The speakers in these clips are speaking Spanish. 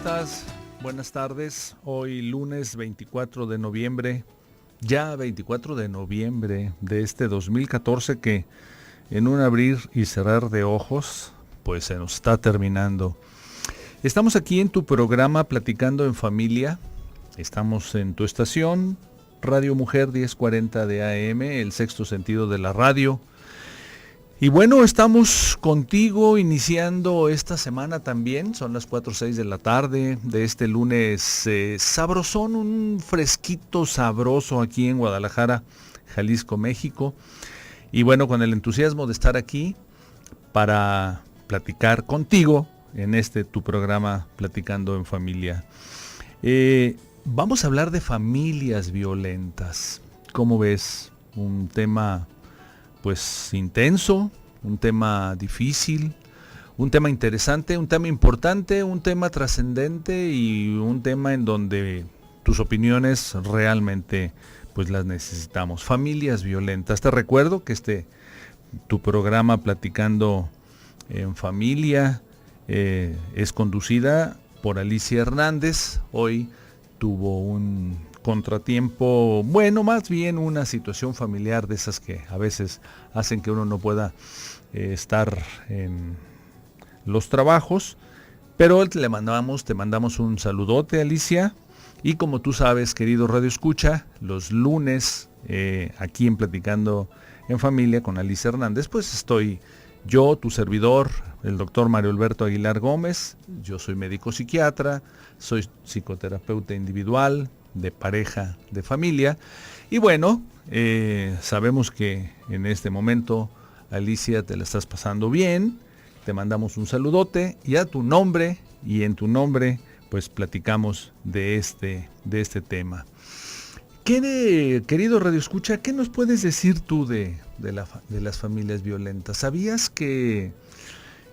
estás? Buenas tardes. Hoy lunes 24 de noviembre, ya 24 de noviembre de este 2014 que en un abrir y cerrar de ojos, pues se nos está terminando. Estamos aquí en tu programa Platicando en Familia. Estamos en tu estación, Radio Mujer 1040 de AM, el sexto sentido de la radio. Y bueno, estamos contigo iniciando esta semana también, son las 4:06 de la tarde de este lunes sabrosón, un fresquito sabroso aquí en Guadalajara, Jalisco, México. Y bueno, con el entusiasmo de estar aquí para platicar contigo en este tu programa Platicando en Familia. Vamos a hablar de familias violentas. ¿Cómo ves? Un tema pues intenso, un tema difícil, un tema interesante, un tema importante, un tema trascendente y un tema en donde tus opiniones realmente pues las necesitamos. Familias violentas. Te recuerdo que tu programa Platicando en Familia es conducida por Alicia Hernández. Hoy tuvo un contratiempo, bueno, más bien una situación familiar de esas que a veces hacen que uno no pueda estar en los trabajos, pero te mandamos un saludote, Alicia, y como tú sabes, querido Radio Escucha, los lunes aquí en Platicando en Familia con Alicia Hernández, pues estoy yo, tu servidor, el doctor Mario Alberto Aguilar Gómez. Yo soy médico psiquiatra, soy psicoterapeuta individual, de pareja, de familia. Y bueno, sabemos que en este momento, Alicia, te la estás pasando bien. Te mandamos un saludote y a tu nombre y en tu nombre, pues platicamos de este tema. Querido Radio Escucha, ¿qué nos puedes decir tú de las familias violentas? ¿Sabías que,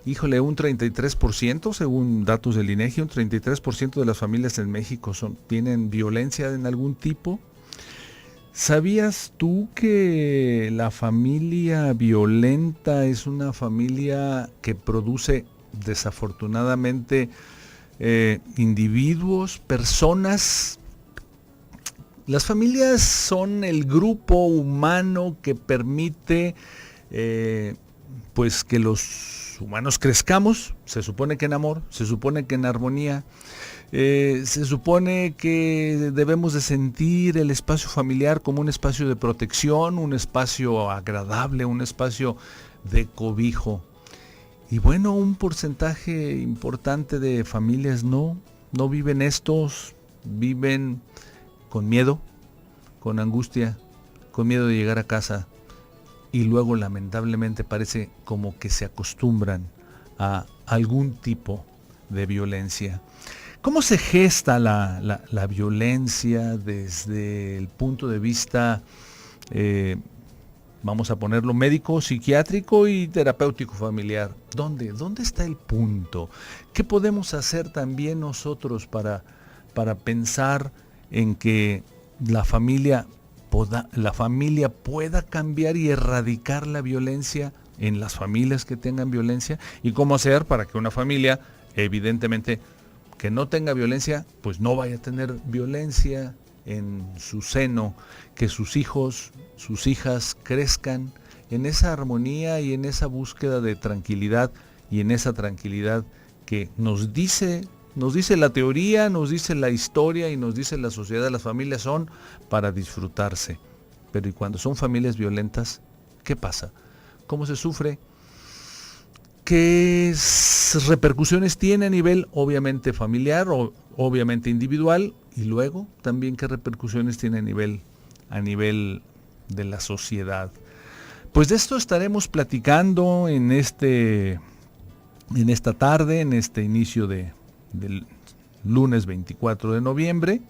híjole, un 33%, según datos del INEGI, un 33% de las familias en México tienen violencia en algún tipo? ¿Sabías tú que la familia violenta es una familia que produce desafortunadamente individuos, personas? Las familias son el grupo humano que permite pues que los humanos crezcamos, se supone que en amor, se supone que en armonía, se supone que debemos de sentir el espacio familiar como un espacio de protección, un espacio agradable, un espacio de cobijo. Y bueno, un porcentaje importante de familias no viven estos, viven con miedo, con angustia, con miedo de llegar a casa, y luego lamentablemente parece como que se acostumbran a algún tipo de violencia. ¿Cómo se gesta la violencia desde el punto de vista, vamos a ponerlo, médico, psiquiátrico y terapéutico familiar? ¿Dónde está el punto? ¿Qué podemos hacer también nosotros para pensar en que la familia pueda cambiar y erradicar la violencia en las familias que tengan violencia? ¿Y cómo hacer para que una familia, evidentemente, que no tenga violencia, pues no vaya a tener violencia en su seno, que sus hijos, sus hijas crezcan en esa armonía y en esa búsqueda de tranquilidad, y en esa tranquilidad que nos dice la teoría, nos dice la historia y nos dice la sociedad? Las familias son para disfrutarse. Pero ¿y cuando son familias violentas? ¿Qué pasa? ¿Cómo se sufre? ¿Qué repercusiones tiene a nivel obviamente familiar o obviamente individual? Y luego también qué repercusiones tiene a nivel de la sociedad. Pues de esto estaremos platicando en esta tarde, en este inicio del lunes 24 de noviembre.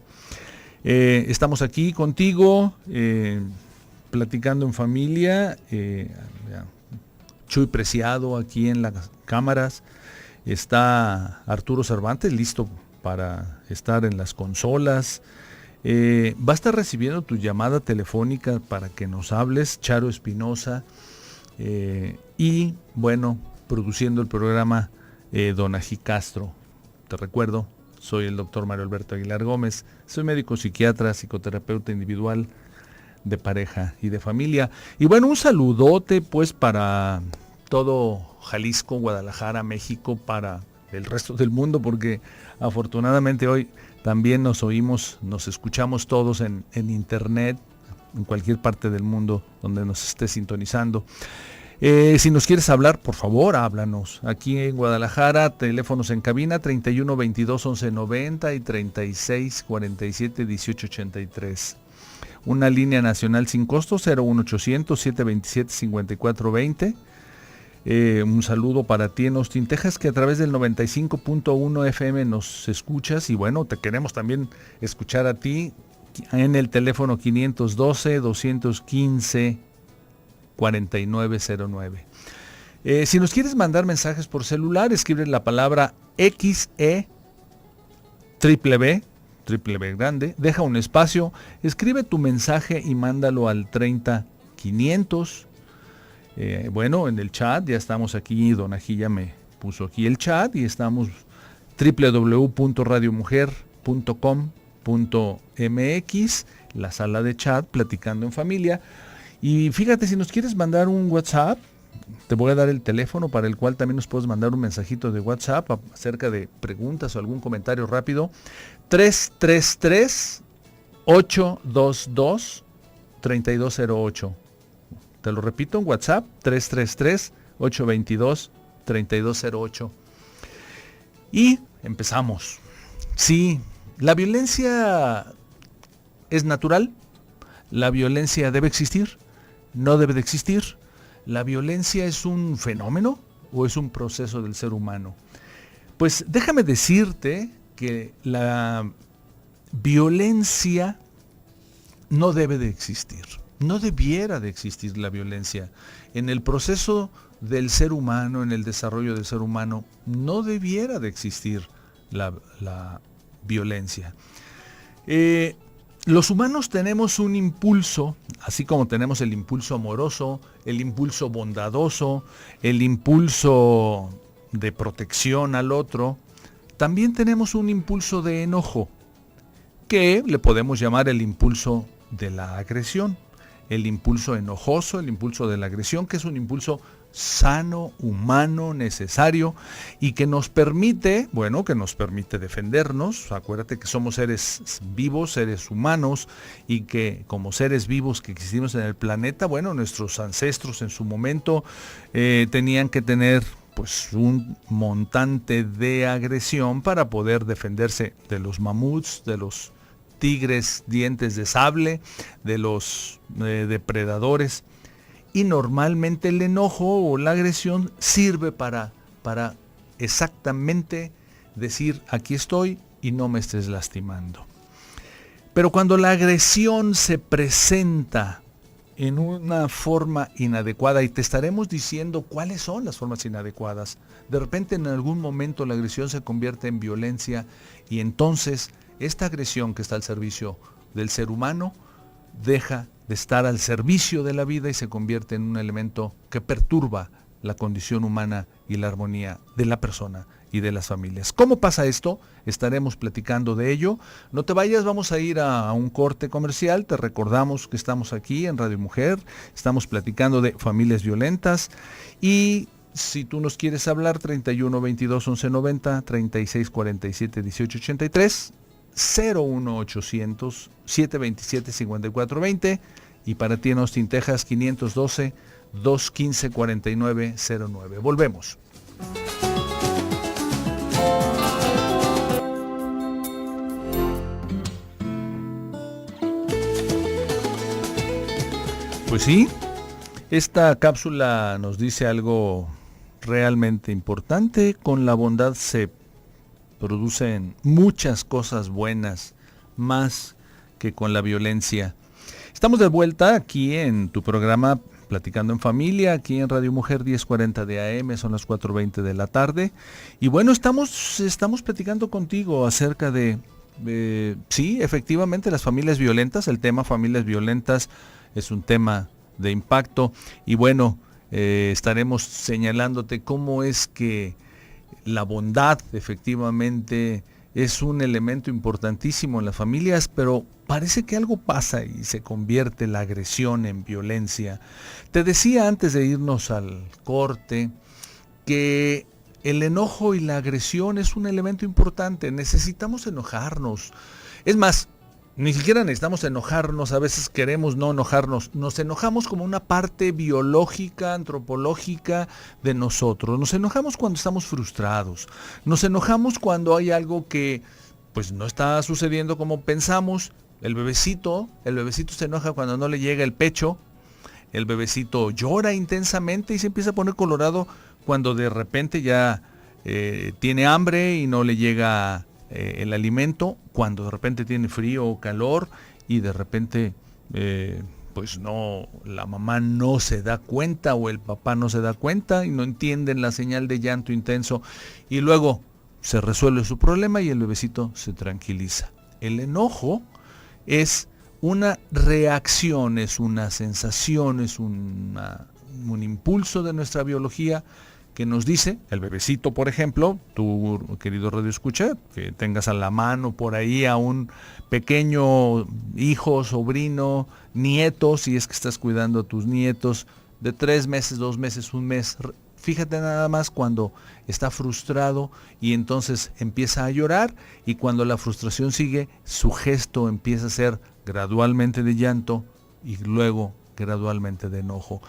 Estamos aquí contigo, platicando en familia. Chuy Preciado aquí en las cámaras. Está Arturo Cervantes listo para estar en las consolas. Va a estar recibiendo tu llamada telefónica para que nos hables, Charo Espinosa. Y bueno, produciendo el programa Don Ají Castro. Te recuerdo, Soy el doctor Mario Alberto Aguilar Gómez. Soy médico psiquiatra, psicoterapeuta individual de pareja y de familia. Y bueno, un saludote pues para todo Jalisco, Guadalajara, México, para el resto del mundo, porque afortunadamente hoy también nos oímos, nos escuchamos todos en internet, en cualquier parte del mundo donde nos esté sintonizando. Si nos quieres hablar, por favor, háblanos. Aquí en Guadalajara, teléfonos en cabina 31 22 11 90 y 36 47 18 83. Una línea nacional sin costo, 01800 727 5420. Un saludo para ti en Austin, Texas, que a través del 95.1 FM nos escuchas. Y bueno, te queremos también escuchar a ti en el teléfono 512 215 4909. Si nos quieres mandar mensajes por celular, escribe la palabra XE triple B grande, deja un espacio, escribe tu mensaje y mándalo al 30500. Bueno, en el chat ya estamos aquí, Don Ají ya me puso aquí el chat y estamos www.radiomujer.com.mx, la sala de chat, platicando en familia. Y fíjate, si nos quieres mandar un WhatsApp, te voy a dar el teléfono para el cual también nos puedes mandar un mensajito de WhatsApp acerca de preguntas o algún comentario rápido. 333-822-3208. Te lo repito, en WhatsApp, 333-822-3208. Y empezamos. Sí, la violencia es natural. La violencia debe existir. No debe de existir. ¿La violencia es un fenómeno o es un proceso del ser humano? Pues déjame decirte que la violencia no debe de existir. No debiera de existir la violencia. En el proceso del ser humano, en el desarrollo del ser humano, no debiera de existir la violencia. Los humanos tenemos un impulso, así como tenemos el impulso amoroso, el impulso bondadoso, el impulso de protección al otro, también tenemos un impulso de enojo, que le podemos llamar el impulso de la agresión, el impulso enojoso, el impulso de la agresión, que es un impulso sano, humano, necesario y que nos permite, defendernos. Acuérdate que somos seres vivos, seres humanos, y que como seres vivos que existimos en el planeta, nuestros ancestros en su momento tenían que tener pues un montante de agresión para poder defenderse de los mamuts, de los tigres dientes de sable, de los depredadores. Y normalmente el enojo o la agresión sirve para exactamente decir, aquí estoy y no me estés lastimando. Pero cuando la agresión se presenta en una forma inadecuada, y te estaremos diciendo cuáles son las formas inadecuadas, de repente en algún momento la agresión se convierte en violencia y entonces esta agresión que está al servicio del ser humano deja de estar al servicio de la vida y se convierte en un elemento que perturba la condición humana y la armonía de la persona y de las familias. ¿Cómo pasa esto? Estaremos platicando de ello. No te vayas, vamos a ir a un corte comercial. Te recordamos que estamos aquí en Radio Mujer, estamos platicando de familias violentas y si tú nos quieres hablar, 31 22 11 90, 36 47 18 83, 01800 727 5420 y para ti en Austin, Texas, 512 215 4909. Volvemos. Pues sí, esta cápsula nos dice algo realmente importante. Con la bondad se producen muchas cosas buenas, más que con la violencia. Estamos de vuelta aquí en tu programa Platicando en Familia, aquí en Radio Mujer 1040 de AM, son las 4:20 de la tarde. Y bueno, estamos platicando contigo acerca de, sí, efectivamente, las familias violentas. El tema familias violentas es un tema de impacto. Y bueno, estaremos señalándote cómo es que la bondad efectivamente es un elemento importantísimo en las familias, pero parece que algo pasa y se convierte la agresión en violencia. Te decía antes de irnos al corte que el enojo y la agresión es un elemento importante. Necesitamos enojarnos. Es más, ni siquiera necesitamos enojarnos, a veces queremos no enojarnos. Nos enojamos como una parte biológica, antropológica de nosotros. Nos enojamos cuando estamos frustrados. Nos enojamos cuando hay algo que pues no está sucediendo como pensamos. El bebecito se enoja cuando no le llega el pecho. El bebecito llora intensamente y se empieza a poner colorado cuando de repente ya tiene hambre y no le llega el alimento, cuando de repente tiene frío o calor y de repente pues no, la mamá no se da cuenta o el papá no se da cuenta y no entienden la señal de llanto intenso y luego se resuelve su problema y el bebecito se tranquiliza. El enojo es una reacción, es una sensación, es un impulso de nuestra biología que nos dice, el bebecito por ejemplo, tú querido radio escucha, que tengas a la mano por ahí a un pequeño hijo, sobrino, nieto, si es que estás cuidando a tus nietos, de 3 meses, 2 meses, 1 mes, fíjate nada más cuando está frustrado y entonces empieza a llorar y cuando la frustración sigue, su gesto empieza a ser gradualmente de llanto y luego gradualmente de enojo.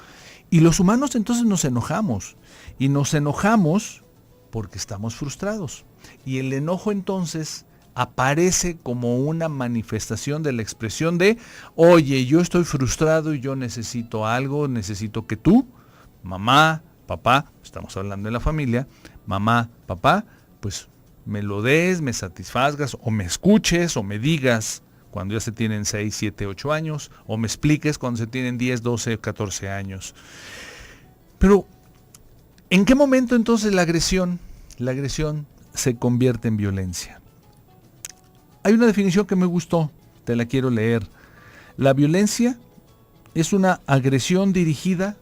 Y los humanos entonces nos enojamos. Y nos enojamos porque estamos frustrados. Y el enojo entonces aparece como una manifestación de la expresión de, oye, yo estoy frustrado y yo necesito algo, necesito que tú, mamá, papá, estamos hablando de la familia, mamá, papá, pues me lo des, me satisfagas, o me escuches, o me digas cuando ya se tienen 6, 7, 8 años, o me expliques cuando se tienen 10, 12, 14 años. Pero, ¿en qué momento entonces la agresión se convierte en violencia? Hay una definición que me gustó, te la quiero leer. La violencia es una agresión dirigida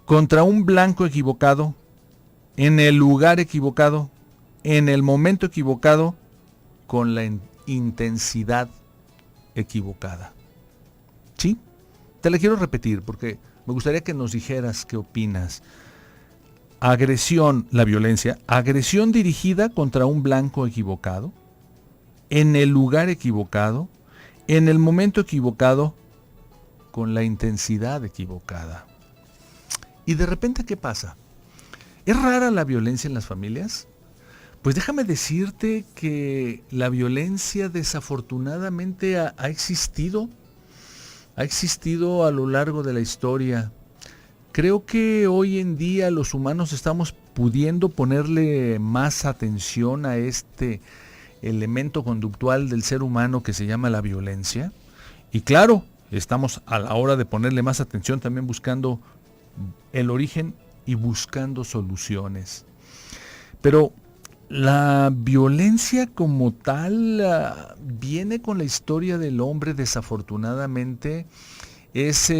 contra un blanco equivocado, en el lugar equivocado, en el momento equivocado, con la intensidad equivocada. ¿Sí? Te la quiero repetir porque me gustaría que nos dijeras qué opinas. Agresión, la violencia, agresión dirigida contra un blanco equivocado, en el lugar equivocado, en el momento equivocado, con la intensidad equivocada. Y de repente, ¿qué pasa? ¿Es rara la violencia en las familias? Pues déjame decirte que la violencia desafortunadamente ha existido a lo largo de la historia. Creo que hoy en día los humanos estamos pudiendo ponerle más atención a este elemento conductual del ser humano que se llama la violencia. Y claro, estamos a la hora de ponerle más atención también buscando el origen y buscando soluciones. Pero la violencia como tal viene con la historia del hombre, desafortunadamente. Es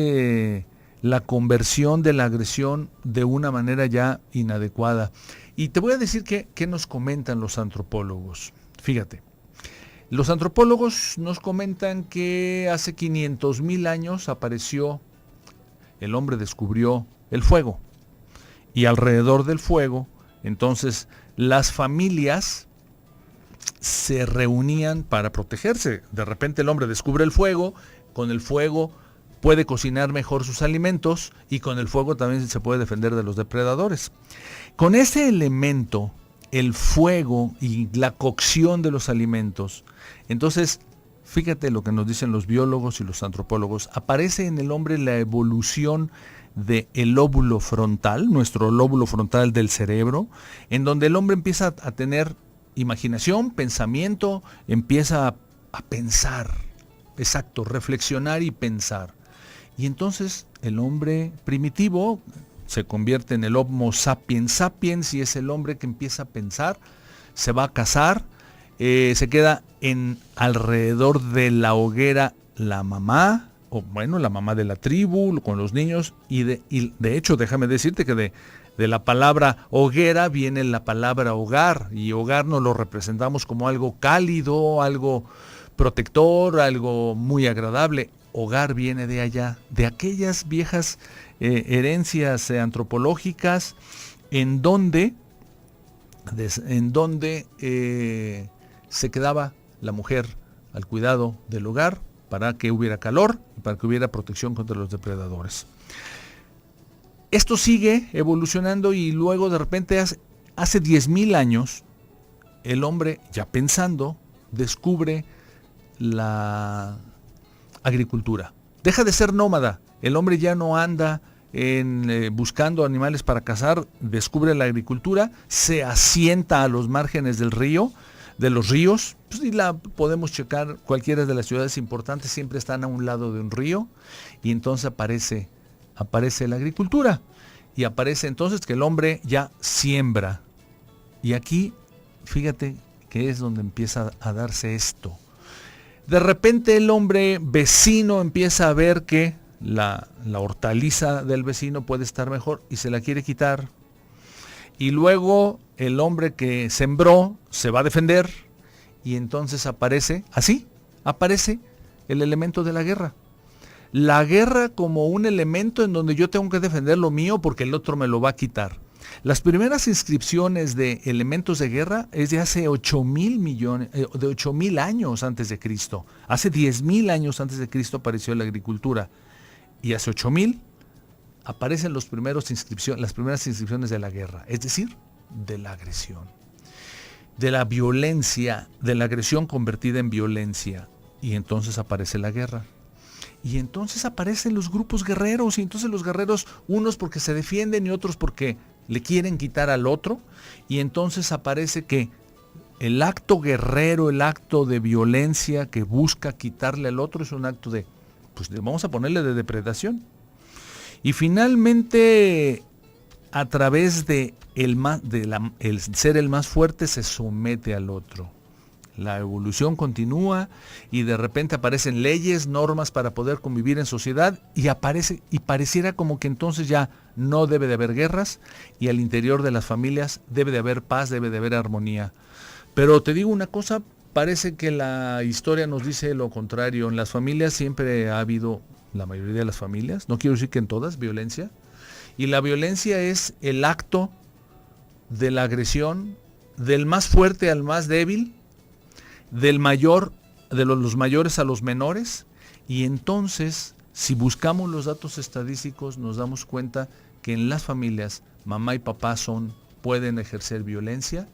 la conversión de la agresión de una manera ya inadecuada. Y te voy a decir qué nos comentan los antropólogos. Fíjate, los antropólogos nos comentan que hace 500,000 años apareció, el hombre descubrió el fuego. Y alrededor del fuego, entonces, las familias se reunían para protegerse. De repente el hombre descubre el fuego, con el fuego puede cocinar mejor sus alimentos y con el fuego también se puede defender de los depredadores. Con ese elemento, el fuego y la cocción de los alimentos, entonces, fíjate lo que nos dicen los biólogos y los antropólogos, aparece en el hombre la evolución del lóbulo frontal, nuestro lóbulo frontal del cerebro, en donde el hombre empieza a tener imaginación, pensamiento, empieza a pensar, exacto, reflexionar y pensar. Y entonces el hombre primitivo se convierte en el Homo sapiens sapiens y es el hombre que empieza a pensar, se va a casar, se queda alrededor de la hoguera la mamá, o bueno, la mamá de la tribu, con los niños, y de hecho, déjame decirte que de la palabra hoguera viene la palabra hogar, y hogar nos lo representamos como algo cálido, algo protector, algo muy agradable. Hogar viene de allá, de aquellas viejas herencias antropológicas en donde se quedaba la mujer al cuidado del hogar para que hubiera calor y para que hubiera protección contra los depredadores. Esto sigue evolucionando y luego de repente hace 10,000 años el hombre, ya pensando, descubre la agricultura. Deja de ser nómada. El hombre ya no anda buscando animales para cazar, descubre la agricultura, se asienta a los márgenes del río, de los ríos, pues, y la podemos checar, cualquiera de las ciudades importantes siempre están a un lado de un río, y entonces aparece la agricultura, y aparece entonces que el hombre ya siembra. Y aquí, fíjate que es donde empieza a darse esto. De repente el hombre vecino empieza a ver que la hortaliza del vecino puede estar mejor y se la quiere quitar. Y luego el hombre que sembró se va a defender y entonces aparece el elemento de la guerra. La guerra como un elemento en donde yo tengo que defender lo mío porque el otro me lo va a quitar. Las primeras inscripciones de elementos de guerra es de hace 8,000 años antes de Cristo. Hace 10,000 años antes de Cristo apareció la agricultura. Y hace 8,000 aparecen las primeras inscripciones de la guerra, es decir, de la agresión, de la violencia, de la agresión convertida en violencia. Y entonces aparece la guerra. Y entonces aparecen los grupos guerreros, y entonces los guerreros, unos porque se defienden y otros porque le quieren quitar al otro, y entonces aparece que el acto guerrero, el acto de violencia que busca quitarle al otro es un acto de, pues vamos a ponerle de depredación. Y finalmente, a través de el ser el más fuerte, se somete al otro. La evolución continúa y de repente aparecen leyes, normas para poder convivir en sociedad y pareciera como que entonces ya no debe de haber guerras y al interior de las familias debe de haber paz, debe de haber armonía. Pero te digo una cosa, parece que la historia nos dice lo contrario. En las familias siempre ha habido, la mayoría de las familias, no quiero decir que en todas, violencia. Y la violencia es el acto de la agresión del más fuerte al más débil, del mayor, de los mayores a los menores, y entonces, si buscamos los datos estadísticos, nos damos cuenta que en las familias, mamá y papá pueden ejercer violencia,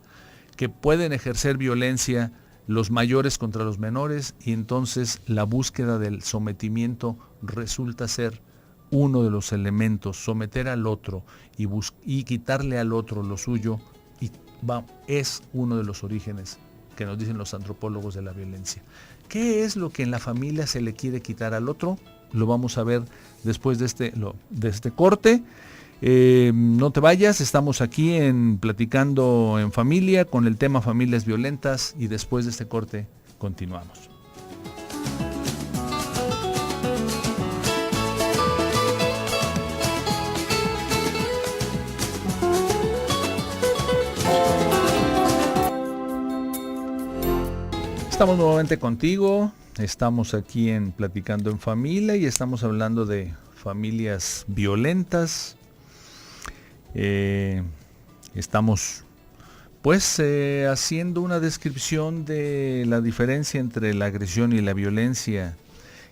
que pueden ejercer violencia los mayores contra los menores, y entonces la búsqueda del sometimiento resulta ser uno de los elementos, someter al otro y quitarle al otro lo suyo, es uno de los orígenes que nos dicen los antropólogos de la violencia. ¿Qué es lo que en la familia se le quiere quitar al otro? Lo vamos a ver después de este corte. No te vayas, estamos aquí Platicando en Familia con el tema familias violentas y después de este corte continuamos. Estamos nuevamente contigo, estamos aquí Platicando en Familia y estamos hablando de familias violentas. Estamos pues haciendo una descripción de la diferencia entre la agresión y la violencia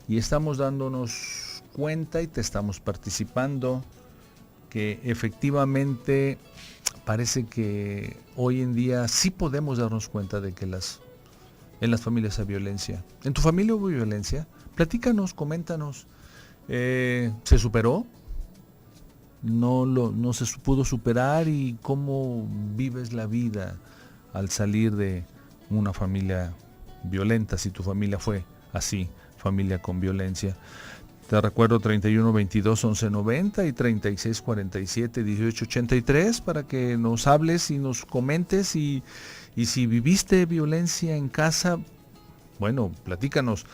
y estamos dándonos cuenta y te estamos participando que efectivamente parece que hoy en día sí podemos darnos cuenta de que en las familias hay violencia. ¿En tu familia hubo violencia? Platícanos, coméntanos. ¿Se superó? ¿No se pudo superar? ¿Y cómo vives la vida al salir de una familia violenta? Si tu familia fue así, familia con violencia. Te recuerdo 31 22 11 90 y 36 47 18 83 para que nos hables y nos comentes y si viviste violencia en casa, bueno, platícanos.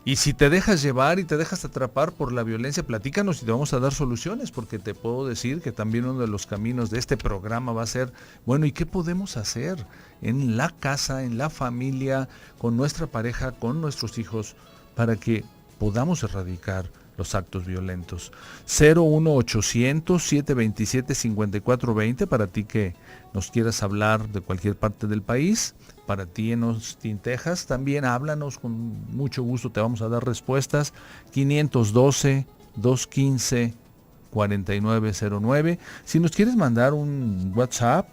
Y si te dejas llevar y te dejas atrapar por la violencia, platícanos y te vamos a dar soluciones, porque te puedo decir que también uno de los caminos de este programa va a ser, bueno, ¿y qué podemos hacer en la casa, en la familia, con nuestra pareja, con nuestros hijos, para que podamos erradicar los actos violentos? 01800-727-5420 para ti que nos quieras hablar de cualquier parte del país. Para ti en Austin, Texas, también háblanos, con mucho gusto te vamos a dar respuestas. 512-215-4909. Si nos quieres mandar un WhatsApp,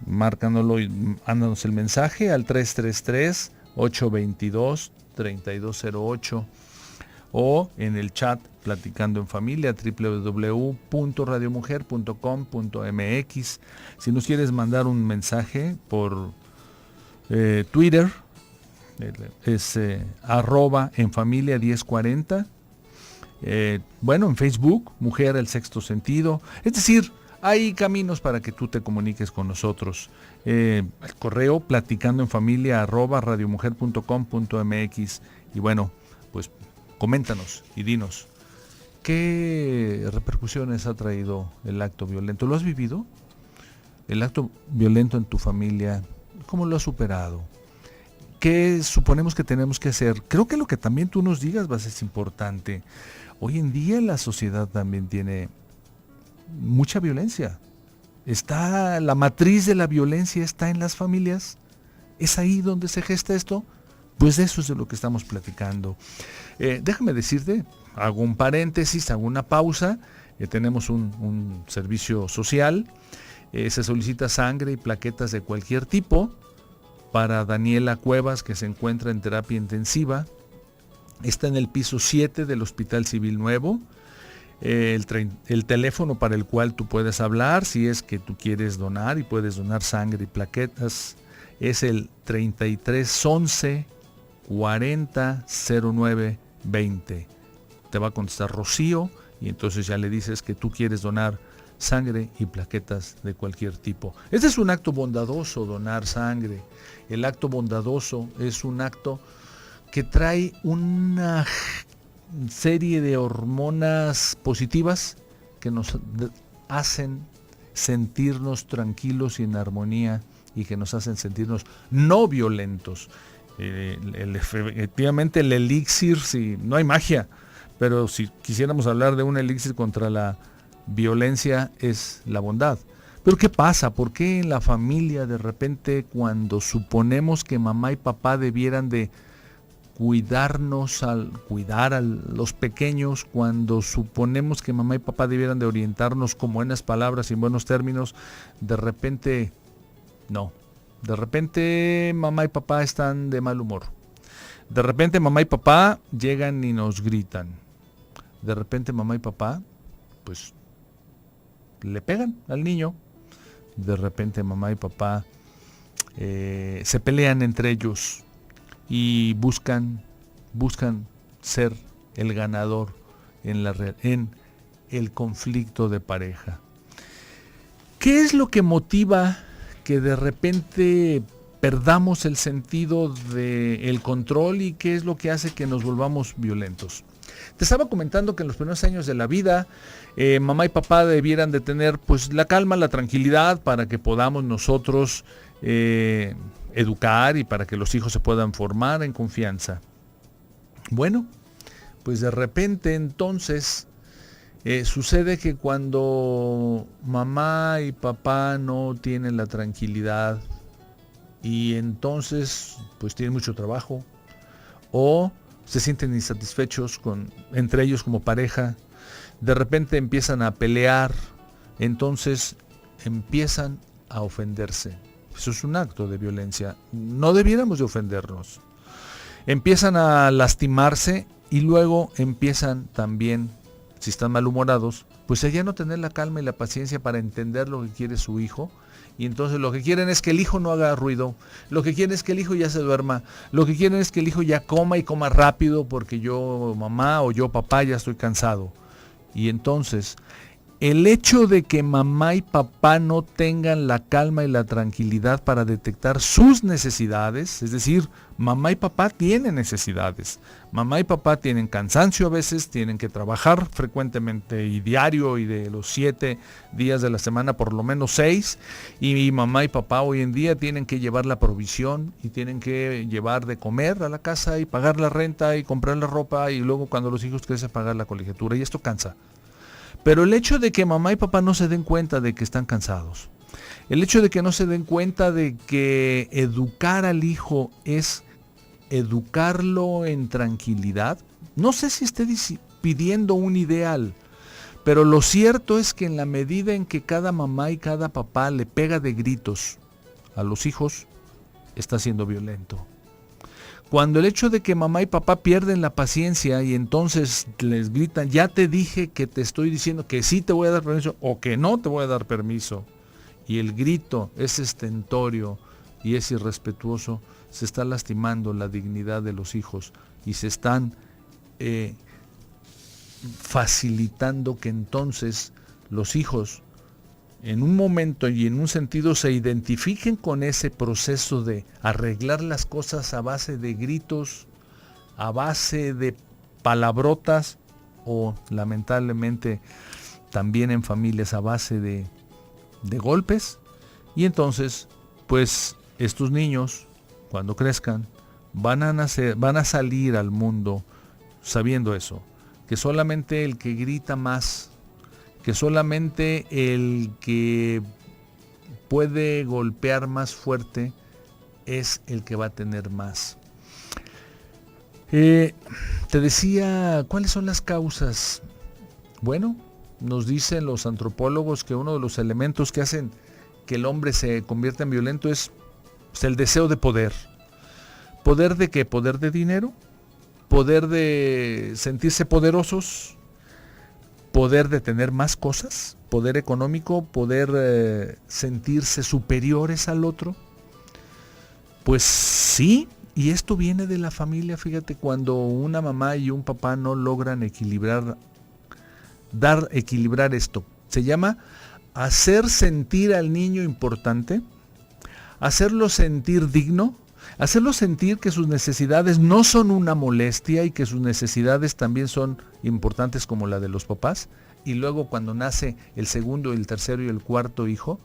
márcanoslo y mándanos el mensaje al 333-822-3208 o en el chat Platicando en Familia, www.radiomujer.com.mx. Si nos quieres mandar un mensaje por Twitter, es @enfamilia1040. Bueno, en Facebook, Mujer el Sexto Sentido. Es decir, hay caminos para que tú te comuniques con nosotros. El correo platicandoenfamilia@radiomujer.com.mx. Y bueno, pues coméntanos y dinos, ¿qué repercusiones ha traído el acto violento? ¿Lo has vivido? El acto violento en tu familia, ¿cómo lo has superado? ¿Qué suponemos que tenemos que hacer? Creo que lo que también tú nos digas va a ser importante. Hoy en día la sociedad también tiene mucha violencia. La matriz de la violencia está en las familias. ¿Es ahí donde se gesta esto? Pues de eso es de lo que estamos platicando. Déjame decirte, hago un paréntesis, hago una pausa. Tenemos un servicio social. Se solicita sangre y plaquetas de cualquier tipo para Daniela Cuevas, que se encuentra en terapia intensiva. Está en el piso 7 del Hospital Civil Nuevo. El teléfono para el cual tú puedes hablar si es que tú quieres donar y puedes donar sangre y plaquetas es el 3311 40 09 20. Te va a contestar Rocío y entonces ya le dices que tú quieres donar sangre y plaquetas de cualquier tipo. Este es un acto bondadoso, donar sangre. El acto bondadoso es un acto que trae una serie de hormonas positivas que nos hacen sentirnos tranquilos y en armonía y que nos hacen sentirnos no violentos. Efectivamente el elixir, si no hay magia, pero si quisiéramos hablar de un elixir contra la violencia, es la bondad. Pero ¿qué pasa? ¿Por qué en la familia de repente, cuando suponemos que mamá y papá debieran de cuidar a los pequeños, cuando suponemos que mamá y papá debieran de orientarnos con buenas palabras y en buenos términos, de repente no? De repente mamá y papá están de mal humor. De repente mamá y papá llegan y nos gritan. De repente mamá y papá pues le pegan al niño. De repente mamá y papá se pelean entre ellos y buscan ser el ganador en el conflicto de pareja. ¿Qué es lo que motiva que de repente perdamos el sentido del control y qué es lo que hace que nos volvamos violentos? Te estaba comentando que en los primeros años de la vida, mamá y papá debieran de tener pues la calma, la tranquilidad para que podamos nosotros educar y para que los hijos se puedan formar en confianza. Bueno, pues de repente entonces sucede que cuando mamá y papá no tienen la tranquilidad y entonces pues tienen mucho trabajo o se sienten insatisfechos entre ellos como pareja, de repente empiezan a pelear, entonces empiezan a ofenderse. Eso es un acto de violencia. No debiéramos de ofendernos. Empiezan a lastimarse y luego empiezan también, si están malhumorados, pues a ya no tener la calma y la paciencia para entender lo que quiere su hijo. Y entonces lo que quieren es que el hijo no haga ruido, lo que quieren es que el hijo ya se duerma, lo que quieren es que el hijo ya coma y coma rápido porque yo mamá o yo papá ya estoy cansado. Y entonces El hecho de que mamá y papá no tengan la calma y la tranquilidad para detectar sus necesidades, es decir, mamá y papá tienen necesidades. Mamá y papá tienen cansancio a veces, tienen que trabajar frecuentemente y diario y de los 7 días de la semana por lo menos 6. Y mamá y papá hoy en día tienen que llevar la provisión y tienen que llevar de comer a la casa y pagar la renta y comprar la ropa y luego cuando los hijos crecen pagar la colegiatura y esto cansa. Pero el hecho de que mamá y papá no se den cuenta de que están cansados, el hecho de que no se den cuenta de que educar al hijo es educarlo en tranquilidad, no sé si esté pidiendo un ideal, pero lo cierto es que en la medida en que cada mamá y cada papá le pega de gritos a los hijos, está siendo violento. Cuando el hecho de que mamá y papá pierden la paciencia y entonces les gritan, ya te dije que te estoy diciendo que sí te voy a dar permiso o que no te voy a dar permiso, y el grito es estentorio y es irrespetuoso, se está lastimando la dignidad de los hijos y se están facilitando que entonces los hijos en un momento y en un sentido se identifiquen con ese proceso de arreglar las cosas a base de gritos, a base de palabrotas o lamentablemente también en familias a base de golpes. Y entonces pues estos niños cuando crezcan van a salir al mundo sabiendo eso, que solamente el que grita más, que solamente el que puede golpear más fuerte es el que va a tener más. Te decía, ¿cuáles son las causas? Bueno, nos dicen los antropólogos que uno de los elementos que hacen que el hombre se convierta en violento es el deseo de poder. ¿Poder de qué? ¿Poder de dinero? ¿Poder de sentirse poderosos? ¿Poder de tener más cosas? ¿Poder económico? ¿Poder sentirse superiores al otro? Pues sí, y esto viene de la familia, fíjate, cuando una mamá y un papá no logran equilibrar esto. Se llama hacer sentir al niño importante, hacerlo sentir digno, hacerlo sentir que sus necesidades no son una molestia y que sus necesidades también son importantes como la de los papás. Y luego cuando nace el segundo, el tercero y el cuarto hijo,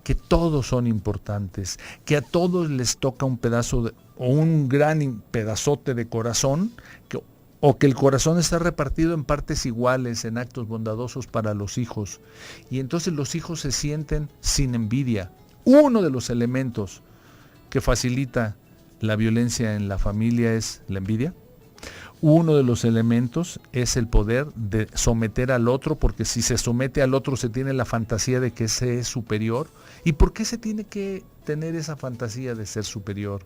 que todos son importantes, que a todos les toca un pedazo o un gran pedazote de corazón, o que el corazón está repartido en partes iguales, en actos bondadosos para los hijos. Y entonces los hijos se sienten sin envidia. Uno de los elementos que facilita la violencia en la familia es la envidia. Uno de los elementos es el poder de someter al otro, porque si se somete al otro se tiene la fantasía de que ese es superior. ¿Y por qué se tiene que tener esa fantasía de ser superior?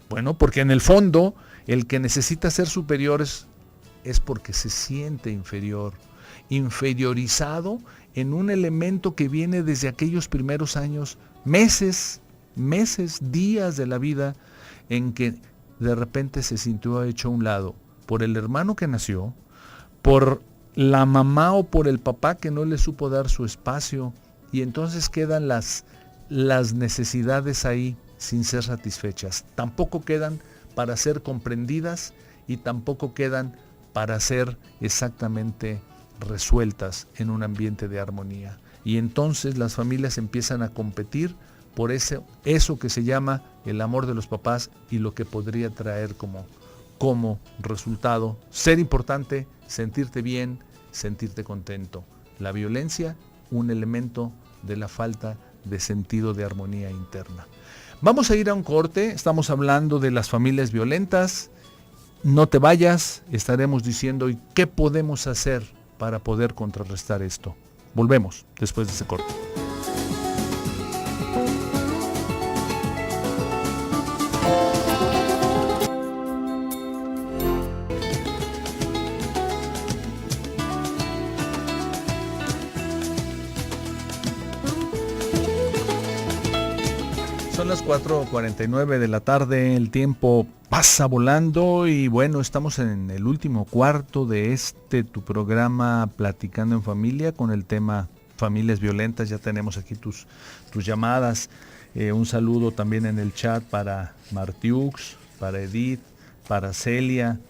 Bueno, porque en el fondo el que necesita ser superior es porque se siente inferior, inferiorizado en un elemento que viene desde aquellos primeros años, meses, días de la vida, en que de repente se sintió hecho a un lado por el hermano que nació, por la mamá o por el papá que no le supo dar su espacio, y entonces quedan las necesidades ahí sin ser satisfechas. Tampoco quedan para ser comprendidas y tampoco quedan para ser exactamente resueltas en un ambiente de armonía. Y entonces las familias empiezan a competir por eso que se llama el amor de los papás y lo que podría traer como resultado ser importante, sentirte bien, sentirte contento. La violencia, un elemento de la falta de sentido de armonía interna. Vamos a ir a un corte, estamos hablando de las familias violentas. No te vayas, estaremos diciendo qué podemos hacer para poder contrarrestar esto. Volvemos después de ese corte. Son las 4:49 de la tarde, el tiempo pasa volando y bueno, estamos en el último cuarto de tu programa Platicando en Familia con el tema familias violentas. Ya tenemos aquí tus llamadas. Un saludo también en el chat para Martiux, para Edith, para Celia.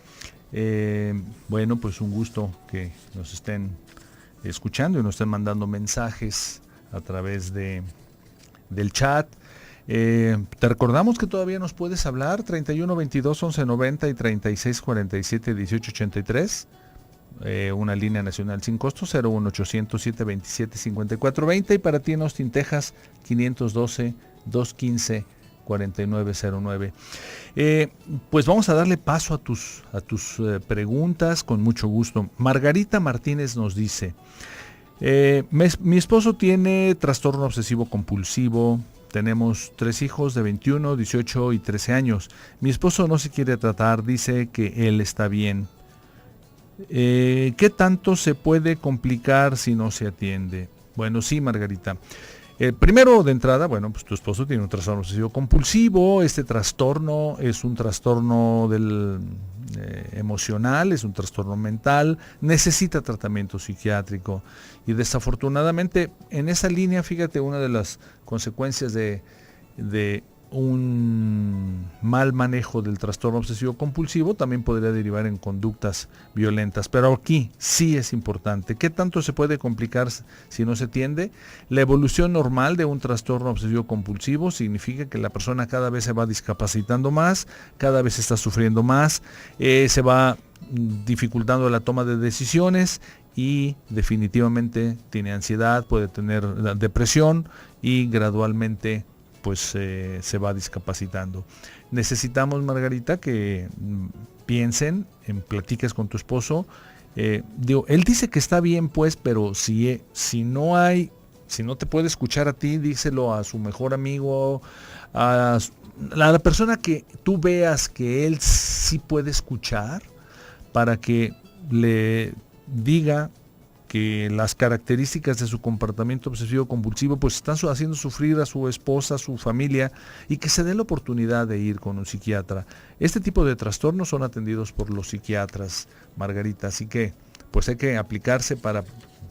Bueno, pues un gusto que nos estén escuchando y nos estén mandando mensajes a través del chat. Te recordamos que todavía nos puedes hablar 31 22 11 90 y 36 47 18 83, una línea nacional sin costo 01 800 727 54 20 y para ti en Austin, Texas 512 215 4909. Pues vamos a darle paso a tus preguntas con mucho gusto. Margarita Martínez nos dice, mi esposo tiene trastorno obsesivo compulsivo. Tenemos 3 hijos de 21, 18 y 13 años. Mi esposo no se quiere tratar, dice que él está bien. ¿Qué tanto se puede complicar si no se atiende? Bueno, sí, Margarita. Primero de entrada, bueno, pues tu esposo tiene un trastorno obsesivo compulsivo. Este trastorno es un trastorno emocional, es un trastorno mental, necesita tratamiento psiquiátrico y desafortunadamente en esa línea, fíjate, una de las consecuencias de un mal manejo del trastorno obsesivo compulsivo también podría derivar en conductas violentas, pero aquí sí es importante. ¿Qué tanto se puede complicar si no se atiende? La evolución normal de un trastorno obsesivo compulsivo significa que la persona cada vez se va discapacitando más, cada vez está sufriendo más, se va dificultando la toma de decisiones y definitivamente tiene ansiedad, puede tener depresión y gradualmente pues se va discapacitando. Necesitamos, Margarita, que platiques con tu esposo. Él dice que está bien, pues, pero si no te puede escuchar a ti, díselo a su mejor amigo, a la persona que tú veas que él sí puede escuchar, para que le diga que las características de su comportamiento obsesivo compulsivo pues están haciendo sufrir a su esposa, a su familia, y que se dé la oportunidad de ir con un psiquiatra. Este tipo de trastornos son atendidos por los psiquiatras, Margarita, así que pues hay que aplicarse para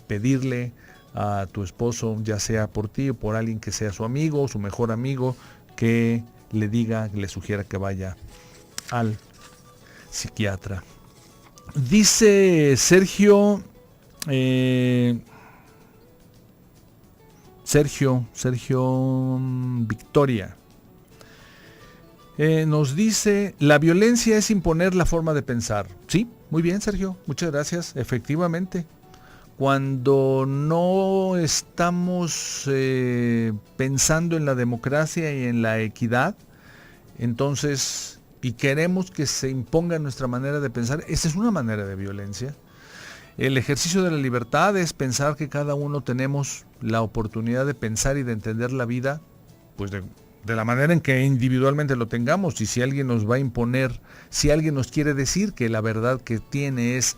pedirle a tu esposo, ya sea por ti o por alguien que sea su amigo, su mejor amigo, que le diga, que le sugiera que vaya al psiquiatra. Dice Sergio Victoria, nos dice, la violencia es imponer la forma de pensar. Sí, muy bien, Sergio, muchas gracias. Efectivamente, cuando no estamos pensando en la democracia y en la equidad, entonces, y queremos que se imponga nuestra manera de pensar, esa es una manera de violencia. El ejercicio de la libertad es pensar que cada uno tenemos la oportunidad de pensar y de entender la vida, pues de la manera en que individualmente lo tengamos. Y si alguien nos va a imponer, si alguien nos quiere decir que la verdad que tiene es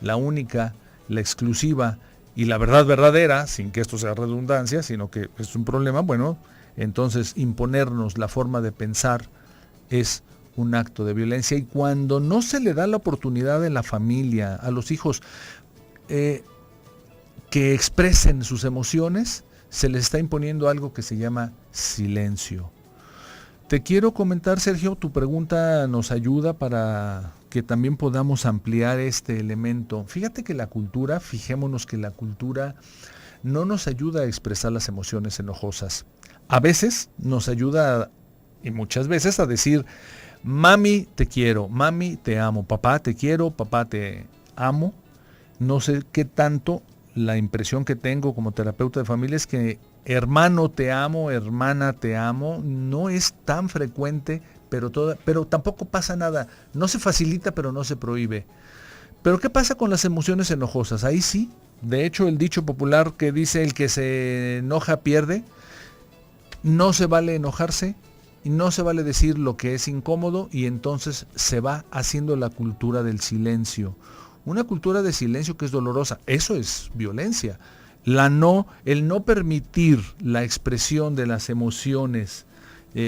la única, la exclusiva y la verdad verdadera, sin que esto sea redundancia, sino que es un problema, bueno, entonces imponernos la forma de pensar es un acto de violencia. Y cuando no se le da la oportunidad en la familia, a los hijos, que expresen sus emociones, se les está imponiendo algo que se llama silencio. Te quiero comentar, Sergio, tu pregunta nos ayuda para que también podamos ampliar este elemento. Fíjate que fijémonos que la cultura no nos ayuda a expresar las emociones enojosas. A veces nos ayuda, y muchas veces, a decir, mami, te quiero, mami, te amo, papá, te quiero, papá, te amo. No sé qué tanto, la impresión que tengo como terapeuta de familia es que hermano, te amo, hermana, te amo, no es tan frecuente, pero tampoco pasa nada. No se facilita, pero no se prohíbe. Pero ¿qué pasa con las emociones enojosas? Ahí sí. De hecho, el dicho popular que dice, el que se enoja pierde, no se vale enojarse. Y no se vale decir lo que es incómodo, y entonces se va haciendo la cultura del silencio. Una cultura de silencio que es dolorosa. Eso es violencia. El no permitir la expresión de las emociones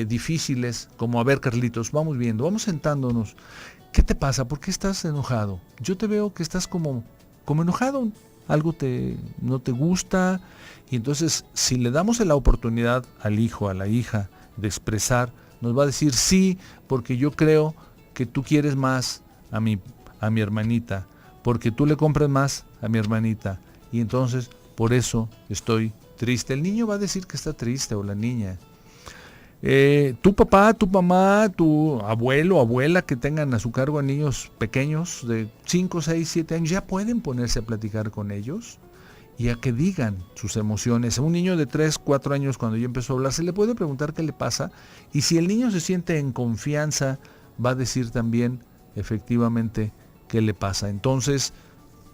difíciles, como a ver, Carlitos, vamos viendo, vamos sentándonos. ¿Qué te pasa? ¿Por qué estás enojado? Yo te veo que estás como enojado, algo no te gusta, y entonces si le damos la oportunidad al hijo, a la hija, de expresar, nos va a decir sí, porque yo creo que tú quieres más a mi hermanita, porque tú le compras más a mi hermanita, y entonces por eso estoy triste. El niño va a decir que está triste, o la niña. Tu papá, tu mamá, tu abuelo, abuela que tengan a su cargo a niños pequeños de 5, 6, 7 años, ya pueden ponerse a platicar con ellos y a que digan sus emociones. A un niño de 3, 4 años, cuando yo empezó a hablar, se le puede preguntar qué le pasa, y si el niño se siente en confianza, va a decir también efectivamente qué le pasa. Entonces,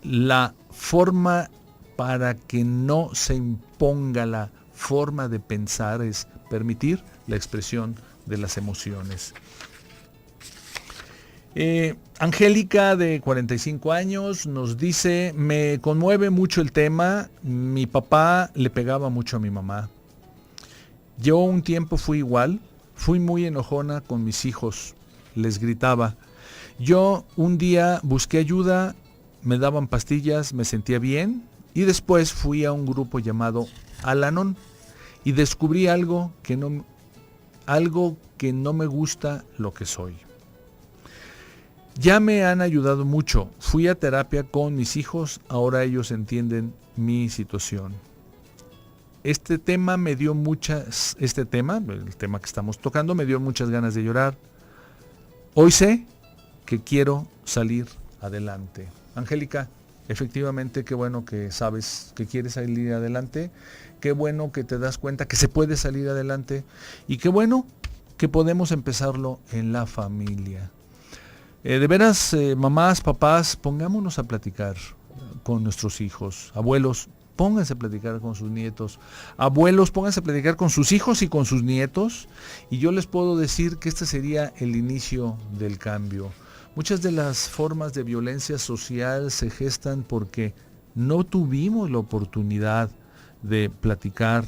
la forma para que no se imponga la forma de pensar es permitir la expresión de las emociones. Angélica, de 45 años, nos dice: me conmueve mucho el tema, mi papá le pegaba mucho a mi mamá. Yo un tiempo fui igual, fui muy enojona con mis hijos, les gritaba. Yo un día busqué ayuda, me daban pastillas, me sentía bien, y después fui a un grupo llamado Al-Anon y descubrí algo que no me gusta lo que soy. Ya me han ayudado mucho, fui a terapia con mis hijos, ahora ellos entienden mi situación. El tema que estamos tocando, me dio muchas ganas de llorar. Hoy sé que quiero salir adelante. Angélica, efectivamente, qué bueno que sabes que quieres salir adelante, qué bueno que te das cuenta que se puede salir adelante, y qué bueno que podemos empezarlo en la familia. De veras, mamás, papás, pongámonos a platicar con nuestros hijos. Abuelos, pónganse a platicar con sus nietos. Abuelos, pónganse a platicar con sus hijos y con sus nietos. Y yo les puedo decir que este sería el inicio del cambio. Muchas de las formas de violencia social se gestan porque no tuvimos la oportunidad de platicar,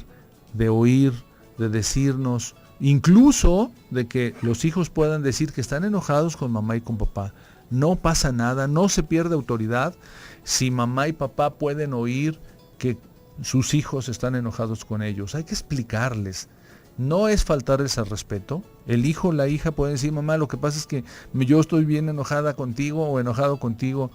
de oír, de decirnos, incluso de que los hijos puedan decir que están enojados con mamá y con papá. No pasa nada, no se pierde autoridad si mamá y papá pueden oír que sus hijos están enojados con ellos. Hay que explicarles. No es faltarles al respeto. El hijo o la hija puede decir: mamá, lo que pasa es que yo estoy bien enojada contigo o enojado contigo.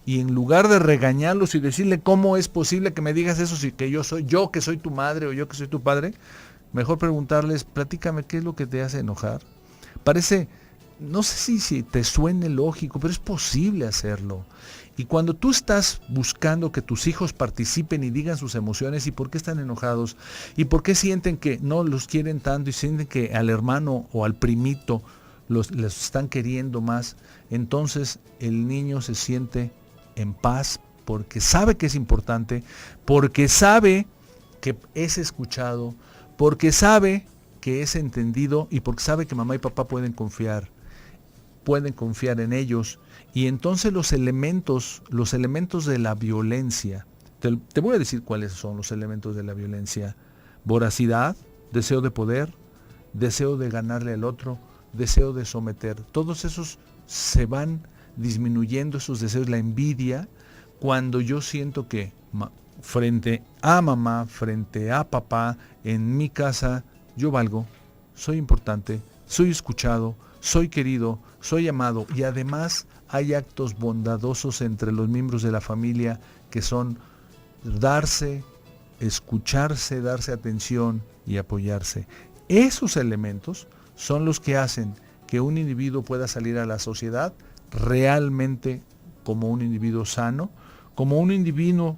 Y en lugar de regañarlos y decirle: ¿cómo es posible que me digas eso si que yo que soy tu madre o yo que soy tu padre? Mejor preguntarles: platícame, ¿qué es lo que te hace enojar? Parece, no sé si te suene lógico, pero es posible hacerlo. Y cuando tú estás buscando que tus hijos participen y digan sus emociones y por qué están enojados y por qué sienten que no los quieren tanto y sienten que al hermano o al primito les están queriendo más, entonces el niño se siente en paz porque sabe que es importante, porque sabe que es escuchado, porque sabe que es entendido y porque sabe que mamá y papá pueden confiar en ellos. Y entonces los elementos de la violencia, te voy a decir cuáles son los elementos de la violencia: voracidad, deseo de poder, deseo de ganarle al otro, deseo de someter. Todos esos se van disminuyendo, esos deseos, la envidia, cuando yo siento que frente a mamá, frente a papá, en mi casa, yo valgo, soy importante, soy escuchado, soy querido, soy amado, y además hay actos bondadosos entre los miembros de la familia que son darse, escucharse, darse atención y apoyarse. Esos elementos son los que hacen que un individuo pueda salir a la sociedad realmente como un individuo sano, como un individuo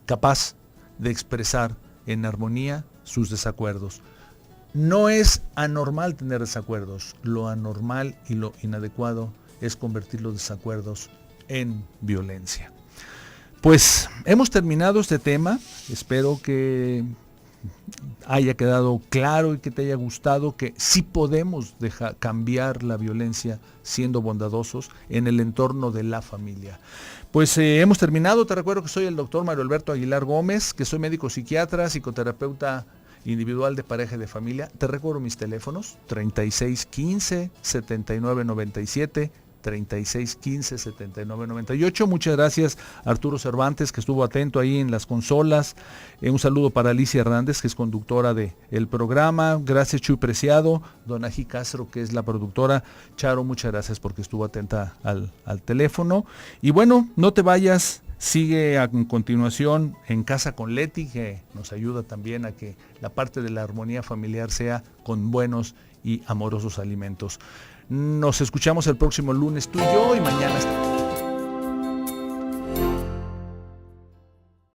capaz de expresar en armonía sus desacuerdos. No es anormal tener desacuerdos. Lo anormal y lo inadecuado es convertir los desacuerdos en violencia. Pues hemos terminado este tema. Espero que haya quedado claro y que te haya gustado que sí podemos cambiar la violencia siendo bondadosos en el entorno de la familia. Pues hemos terminado. Te recuerdo que soy el doctor Mario Alberto Aguilar Gómez, que soy médico psiquiatra, psicoterapeuta individual, de pareja y de familia. Te recuerdo mis teléfonos: 3615-7997, 3615-7998. Muchas gracias a Arturo Cervantes, que estuvo atento ahí en las consolas. Un saludo para Alicia Hernández, que es conductora del programa. Gracias, Chuy Preciado. Donají Castro, que es la productora. Charo, muchas gracias porque estuvo atenta al teléfono. Y bueno, no te vayas. Sigue a continuación En Casa con Leti, que nos ayuda también a que la parte de la armonía familiar sea con buenos y amorosos alimentos. Nos escuchamos el próximo lunes tú y yo, y mañana